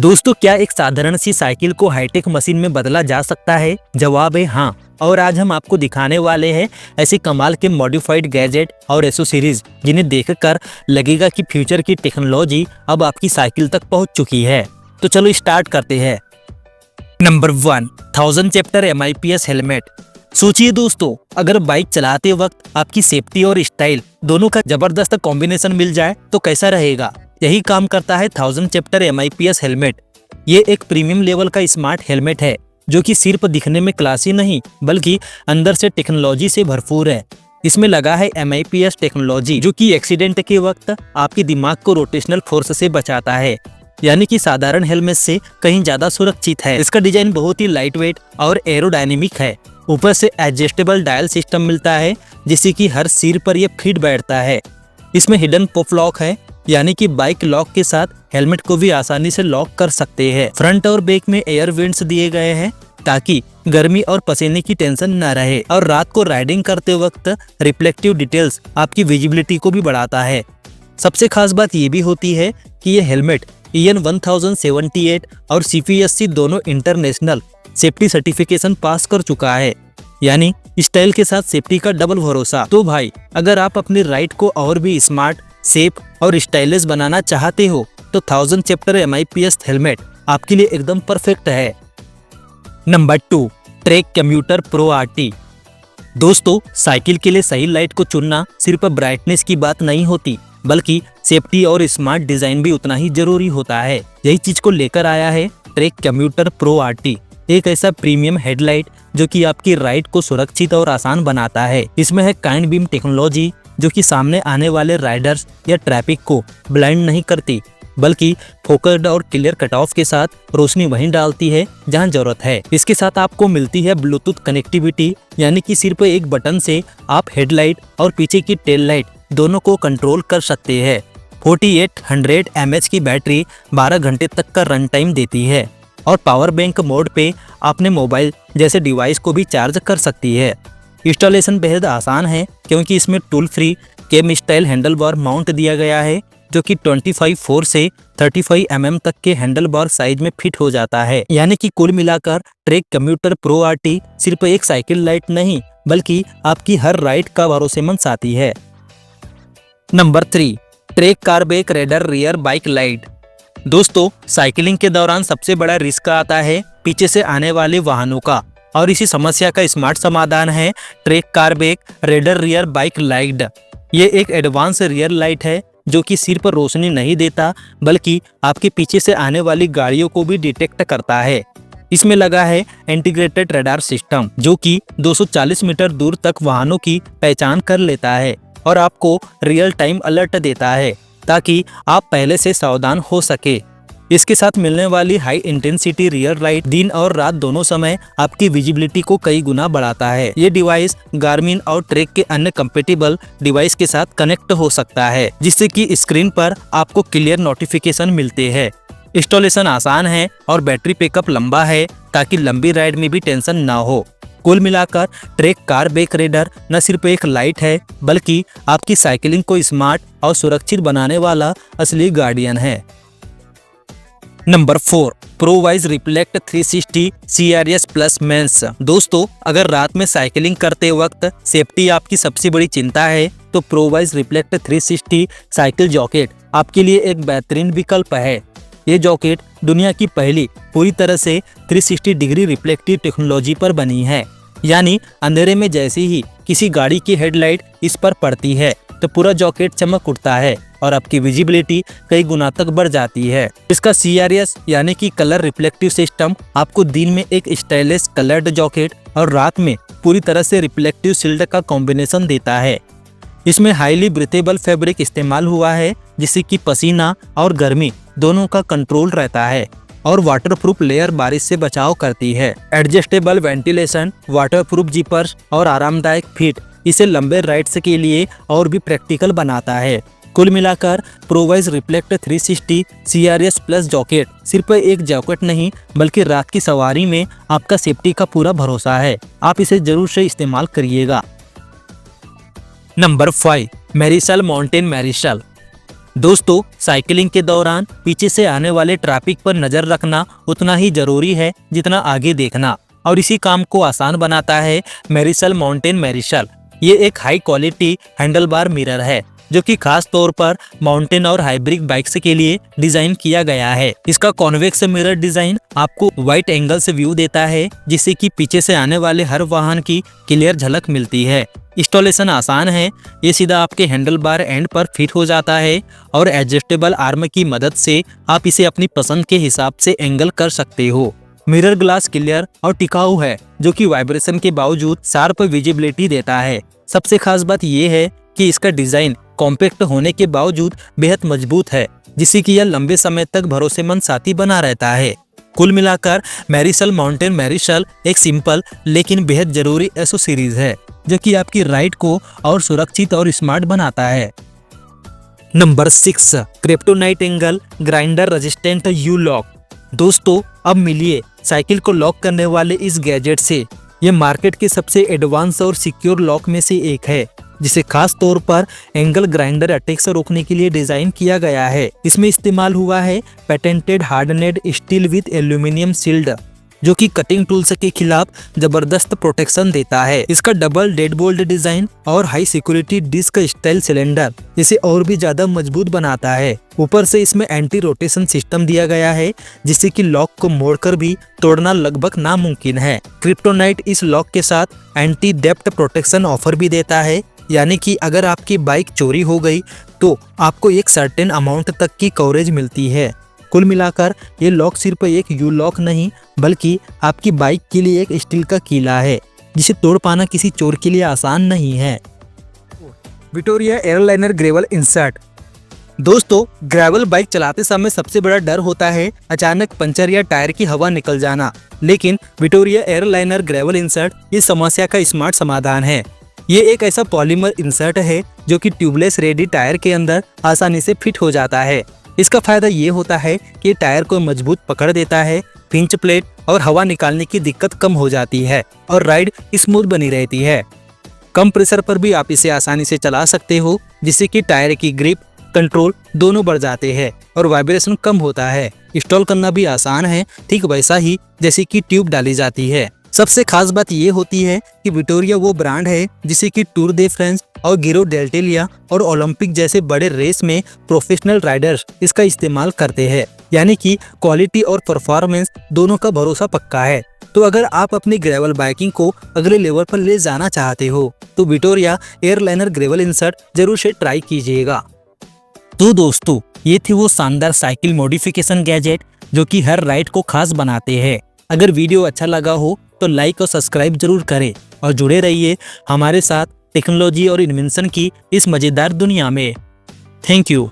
दोस्तों, क्या एक साधारण सी साइकिल को हाईटेक मशीन में बदला जा सकता है? जवाब है हाँ। और आज हम आपको दिखाने वाले हैं ऐसे कमाल के मॉडिफाइड गैजेट और एसेसरीज जिन्हें देखकर लगेगा कि फ्यूचर की टेक्नोलॉजी अब आपकी साइकिल तक पहुंच चुकी है। तो चलो स्टार्ट करते हैं। Number 1, 1000 chapter MIPS helmet. सोचिए दोस्तों, अगर बाइक चलाते वक्त आपकी सेफ्टी और स्टाइल दोनों का जबरदस्त कॉम्बिनेशन मिल जाए तो कैसा रहेगा। यही काम करता है 1000 चैप्टर MIPS हेलमेट। ये एक प्रीमियम लेवल का स्मार्ट हेलमेट है जो कि सिर्फ दिखने में क्लासी नहीं बल्कि अंदर से टेक्नोलॉजी से भरपूर है। इसमें लगा है MIPS टेक्नोलॉजी जो कि एक्सीडेंट के वक्त आपके दिमाग को रोटेशनल फोर्स से बचाता है, यानी कि साधारण हेलमेट से कहीं ज्यादा सुरक्षित है। इसका डिजाइन बहुत ही लाइट वेट और एरोडायनेमिक है। ऊपर से एडजस्टेबल डायल सिस्टम मिलता है जिससे कि हर सिर पर यह फिट बैठता है। इसमें हिडन पॉप लॉक है, यानी कि बाइक लॉक के साथ हेलमेट को भी आसानी से लॉक कर सकते हैं। फ्रंट और बैक में एयर वेंट्स दिए गए हैं ताकि गर्मी और पसीने की टेंशन न रहे। और रात को राइडिंग करते वक्त रिफ्लेक्टिव डिटेल्स आपकी विजिबिलिटी को भी बढ़ाता है। सबसे खास बात ये भी होती है कि ये हेलमेट EN 1078 और CPSC दोनों इंटरनेशनल सेफ्टी सर्टिफिकेशन पास कर चुका है, यानी स्टाइल के साथ सेफ्टी का डबल भरोसा। तो भाई, अगर आप अपनी राइड को और भी स्मार्ट, सेफ और स्टाइलिश बनाना चाहते हो तो 1000 चैप्टर MIPS हेलमेट आपके लिए एकदम परफेक्ट है। Number 2, track commuter pro RT। दोस्तों, साइकिल के लिए सही लाइट को चुनना सिर्फ ब्राइटनेस की बात नहीं होती बल्कि सेफ्टी और स्मार्ट डिजाइन भी उतना ही जरूरी होता है। यही चीज को लेकर आया है ट्रैक कम्यूटर प्रो RT, एक ऐसा प्रीमियम हेडलाइट जो कि आपकी राइड को सुरक्षित और आसान बनाता है। इसमें है काइंड बीम टेक्नोलॉजी जो कि सामने आने वाले राइडर्स या ट्रैफिक को ब्लाइंड नहीं करती बल्कि फोकस्ड और क्लियर कट ऑफ के साथ रोशनी वहीं डालती है जहां जरूरत है। इसके साथ आपको मिलती है ब्लूटूथ कनेक्टिविटी, यानी कि सिर्फ एक बटन से आप हेडलाइट और पीछे की टेल लाइट दोनों को कंट्रोल कर सकते हैं। 4800 mAh की बैटरी 12 घंटे तक का रन टाइम देती है और पावर बैंक मोड पे आपने मोबाइल जैसे डिवाइस को भी चार्ज कर सकती है। इंस्टॉलेशन बेहद आसान है क्योंकि इसमें टूल फ्री केम स्टाइल हैंडल बार माउंट दिया गया है जो कि 25.4 से 35 mm तक के हैंडल बार साइज में फिट हो जाता है। यानी कि कुल मिलाकर ट्रैक कम्यूटर प्रो RT सिर्फ एक साइकिल लाइट नहीं बल्कि आपकी हर राइड का भरोसेमंद साथी है। Number 3, Trek CarBack radar rear bike light. दोस्तों, साइकिलिंग के दौरान सबसे बड़ा रिस्क आता है पीछे से आने वाले वाहनों का, और इसी समस्या का स्मार्ट समाधान है Trek CarBack radar rear bike light. ये एक एडवांस रियर लाइट है जो कि सिर्फ रोशनी नहीं देता बल्कि आपके पीछे से आने वाली गाड़ियों को भी डिटेक्ट करता है। इसमें लगा है इंटीग्रेटेड रडार सिस्टम जो कि 240 मीटर दूर तक वाहनों की पहचान कर लेता है और आपको रियल टाइम अलर्ट देता है ताकि आप पहले से सावधान हो सके। इसके साथ मिलने वाली हाई इंटेंसिटी रियर लाइट दिन और रात दोनों समय आपकी विजिबिलिटी को कई गुना बढ़ाता है। ये डिवाइस गार्मिन और ट्रैक के अन्य कंपेटिबल डिवाइस के साथ कनेक्ट हो सकता है जिससे कि स्क्रीन पर आपको क्लियर नोटिफिकेशन मिलते हैं। इंस्टॉलेशन आसान है और बैटरी पिकअप लंबा है ताकि लंबी राइड में भी टेंशन ना हो। कुल मिलाकर ट्रैक कार्बैक रेडर न सिर्फ एक लाइट है बल्कि आपकी साइकिलिंग को स्मार्ट और सुरक्षित बनाने वाला असली गार्डियन है। Number 4, Proviz reflect 360 CRS plus men's. दोस्तों, अगर रात में साइकिलिंग करते वक्त सेफ्टी आपकी सबसे बड़ी चिंता है तो प्रोवाइज रिफ्लेक्ट 360 साइकिल जैकेट आपके लिए एक बेहतरीन विकल्प है। ये जैकेट दुनिया की पहली पूरी तरह से 360 डिग्री रिफ्लेक्टिव टेक्नोलॉजी पर बनी है, यानी अंधेरे में जैसे ही किसी गाड़ी की हेडलाइट इस पर पड़ती है तो पूरा जैकेट चमक उठता है और आपकी विजिबिलिटी कई गुना तक बढ़ जाती है। इसका CRS यानी कि कलर रिफ्लेक्टिव सिस्टम आपको दिन में एक स्टाइलिश कलर्ड जैकेट और रात में पूरी तरह से रिफ्लेक्टिव शील्ड का कॉम्बिनेशन देता है। इसमें हाईली ब्रीथेबल फैब्रिक इस्तेमाल हुआ है जिससे कि पसीना और गर्मी दोनों का कंट्रोल रहता है और वाटरप्रूफ लेयर बारिश से बचाव करती है। एडजस्टेबल वेंटिलेशन, वाटरप्रूफ जिपर्स और आरामदायक फिट इसे लंबे राइड्स के लिए और भी प्रैक्टिकल बनाता है। कुल मिलाकर provides reflect 360 CRS plus jacket सिर्फ एक जैकेट नहीं बल्कि रात की सवारी में आपका सेफ्टी का पूरा भरोसा है। आप इसे जरूर से इस्तेमाल करिएगा। नंबर 5, मैरिशल माउंटेन मैरिशल। दोस्तों, साइकिलिंग के दौरान पीछे से आने वाले ट्रैफिक पर नजर रखना उतना ही जरूरी है जितना आगे देखना, और इसी काम को आसान बनाता है मेरिसल माउंटेन मेरिसल। ये एक high quality handle bar mirror है जो कि खास तौर पर माउंटेन और हाइब्रिड बाइक्स के लिए डिजाइन किया गया है। इसका कॉन्वेक्स मिरर डिजाइन आपको वाइड एंगल से व्यू देता है, जिससे कि पीछे से आने वाले हर वाहन की क्लियर झलक मिलती है। इंस्टॉलेशन आसान है, ये सीधा आपके हैंडल बार एंड पर फिट हो जाता है और एडजस्टेबल आर्म की मदद से आप इसे अपनी पसंद के हिसाब से एंगल कर सकते हो। मिरर ग्लास क्लियर और टिकाऊ है, जो कि वाइब्रेशन के बावजूद शार्प विजिबिलिटी देता है। सबसे खास बात यह है कि इसका डिजाइन कॉम्पैक्ट होने के बावजूद बेहद मजबूत है, जिससे कि यह लंबे समय तक भरोसेमंद साथी बना रहता है। कुल मिलाकर मेरिसल माउंटेन मेरिसल एक सिंपल लेकिन बेहद जरूरी एसेसरीज है, जो कि आपकी राइड को और सुरक्षित और स्मार्ट बनाता है। Number 6, kryptonite angle grinder resistant you lock. दोस्तों, अब मिलिए साइकिल को लॉक करने वाले इस गैजेट से। ये मार्केट के सबसे एडवांस और सिक्योर लॉक में से एक है, जिसे खास तौर पर एंगल ग्राइंडर अटैक से रोकने के लिए डिजाइन किया गया है। इसमें इस्तेमाल हुआ है patented hardened steel with aluminium shield, जो कि कटिंग टूल्स के खिलाफ जबरदस्त प्रोटेक्शन देता है। इसका डबल डेडबोल्ट डिजाइन और high security disc style cylinder इसे और भी ज्यादा मजबूत बनाता है। ऊपर से इसमें एंटी रोटेशन सिस्टम दिया गया है, जिससे कि लॉक को मोड़कर भी तोड़ना लगभग नामुमकिन है। क्रिप्टोनाइट इस लॉक के साथ एंटी डेप्थ प्रोटेक्शन ऑफर भी देता है, यानी कि अगर आपकी बाइक चोरी हो गई तो आपको एक सर्टेन अमाउंट तक की कवरेज मिलती है। कुल मिलाकर ये लॉक सिर्फ एक यू लॉक नहीं, बल्कि आपकी बाइक के लिए एक स्टील का किला है, जिसे तोड़ पाना किसी चोर के लिए आसान नहीं है। Victoria airliner gravel insert. दोस्तों, ग्रेवल बाइक चलाते समय सबसे बड़ा डर होता है अचानक पंचर या टायर की हवा निकल जाना, लेकिन विक्टोरिया एयरलाइनर ग्रेवल इंसर्ट इस समस्या का स्मार्ट समाधान है। ये एक ऐसा पॉलीमर इंसर्ट है जो कि ट्यूबलेस रेडी टायर के अंदर आसानी से फिट हो जाता है। इसका फायदा ये होता है कि टायर को मजबूत पकड़ देता है, पिंच प्लेट और हवा निकालने की दिक्कत कम हो जाती है और राइड स्मूथ बनी रहती है। कम प्रेशर पर भी आप इसे आसानी से चला सकते हो, जिससे कि टायर की ग्रिप कंट्रोल दोनों बढ़ जाते हैं और वाइब्रेशन कम होता है। इंस्टॉल करना भी आसान है, ठीक वैसा ही जैसे कि ट्यूब डाली जाती है। सबसे खास बात ये होती है कि विक्टोरिया वो ब्रांड है जिसे कि टूर दे फ्रांस और गिरो डेल्टेलिया और ओलंपिक जैसे बड़े रेस में प्रोफेशनल राइडर्स इसका इस्तेमाल करते हैं, यानी कि क्वालिटी और परफॉर्मेंस दोनों का भरोसा पक्का है। तो अगर आप अपनी ग्रेवल बाइकिंग को अगले लेवल पर ले जाना चाहते हो तो विक्टोरिया एयरलाइनर ग्रेवल इंसर्ट जरूर से ट्राई कीजिएगा। तो दोस्तों, ये थी वो शानदार साइकिल मॉडिफिकेशन गैजेट जो कि हर राइड को खास बनाते हैं। अगर वीडियो अच्छा लगा हो तो लाइक और सब्सक्राइब जरूर करें और जुड़े रहिए हमारे साथ टेक्नोलॉजी और इन्वेंशन की इस मजेदार दुनिया में। Thank you.